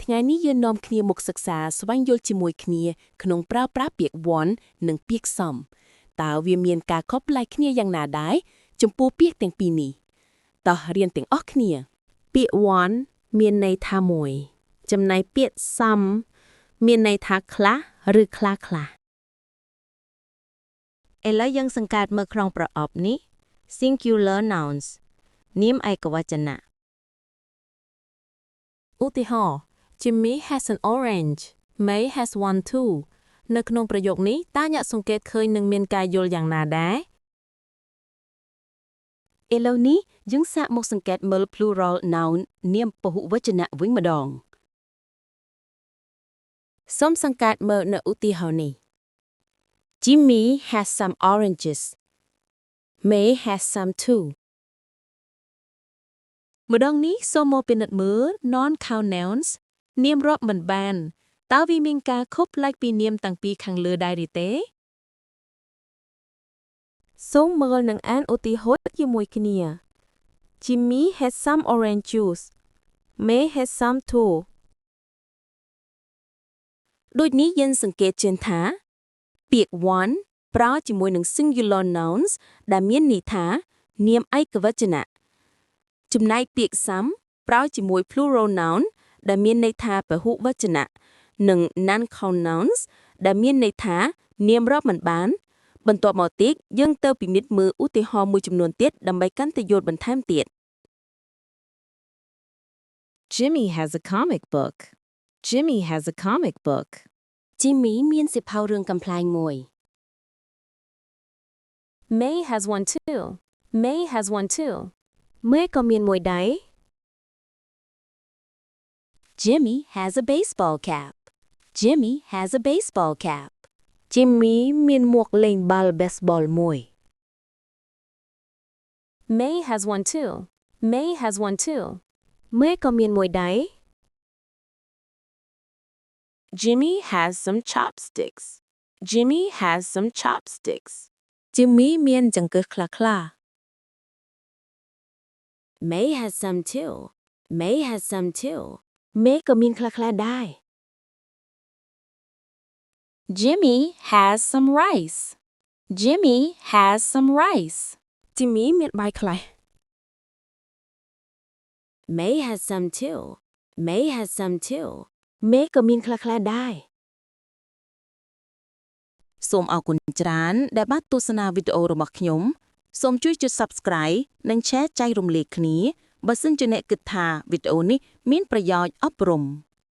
ថ្ងៃនេះយើងនាំគ្នាមកសិក្សាស្វែងយល់ជាមួយគ្នាក្នុងប្រើប្រាស់ពាក្យ want និងពាក្យ some តើវាមានការខុសប្លែកគ្នាយ៉ាងណាដែរចំពោះពាក្យទាំងពីរនេះតោះរៀនទាំងអស់គ្នាពាក្យ want មានន័យថាមួយចំណែកពាក្យ some មានន័យថាខ្លះឬខ្លះៗឥឡូវយើងសង្កេតមើលក្នុងប្រអប់នេះ singular nouns នាមឯកវចនៈឧទាហរណ៍ Jimmy has an orange May has one too នៅក្នុងប្រយោគនេះតើអ្នកសង្កេតឃើញនឹងមានការយល់យ៉ាងណាដែរឥឡូវនេះយើងសាកមកសង្កេតមើល plural noun នាមពហុវចនៈវិញម្ដងសូមសង្កេតមើលនៅឧទាហរណ៍នេះ Jimmy has some oranges May has some too ម្ដងនេះសូមមកពិនិត្យមើល non-count nouns នាមរាប់មិនបានតើវាមានការខុសប្លែកពីនាមតាំងពីខាងលើដែរឬទេសូមមើលនិងអានឧទាហរណ៍ជាមួយគ្នា Jimmy has some orange juice May has some too ដូចនេះយើងសង្កេតឃើញថាពាក្យ one ប្រើជាមួយនឹង singular nouns ដែលមានន័យថានាមឯកវចនៈចំណែកពាក្យ some ប្រើជាមួយ plural noun ដែលមានន័យថាពហុវចនៈនិង non-count nouns ដែលមានន័យថានាមរាប់មិនបានបន្ទាប់មកទៀតយើងទៅពិនិត្យមើលឧទាហរណ៍មួយចំនួនទៀតដើម្បីកាន់តែយល់បន្ថែមទៀត Jimmy has a comic book Jimmy has a comic book Jimmy មានសៀវភៅរឿងកំប្លែងមួយ May has one too May has one too May ក៏មានមួយដែរ Jimmy has a baseball cap Jimmy has a baseball cap Jimmy មានមួកលេងបាល់ baseball មួយ May has one too May has one too May ក៏មានមួយដែរ Jimmy has some chopsticks Jimmy has some chopsticks Jimmy មានចង្កឹះខ្លះៗ May has some too May has some too May ក៏មានខ្លះៗដែរ Jimmy has some rice Jimmy has some rice Jimmy មានបាយខ្លះ May has some too May has some too May ក៏មានខ្លះៗដែរសូមអរគុណច្រើនដែលបានទស្សនាវីដេអូរបស់ខ្ញុំសូមជួយចុច Subscribe និង Share ចែករំលែកគ្នាបើសិនជាអ្នកគិតថាវីដេអូនេះមានប្រយោជន៍អប់រំ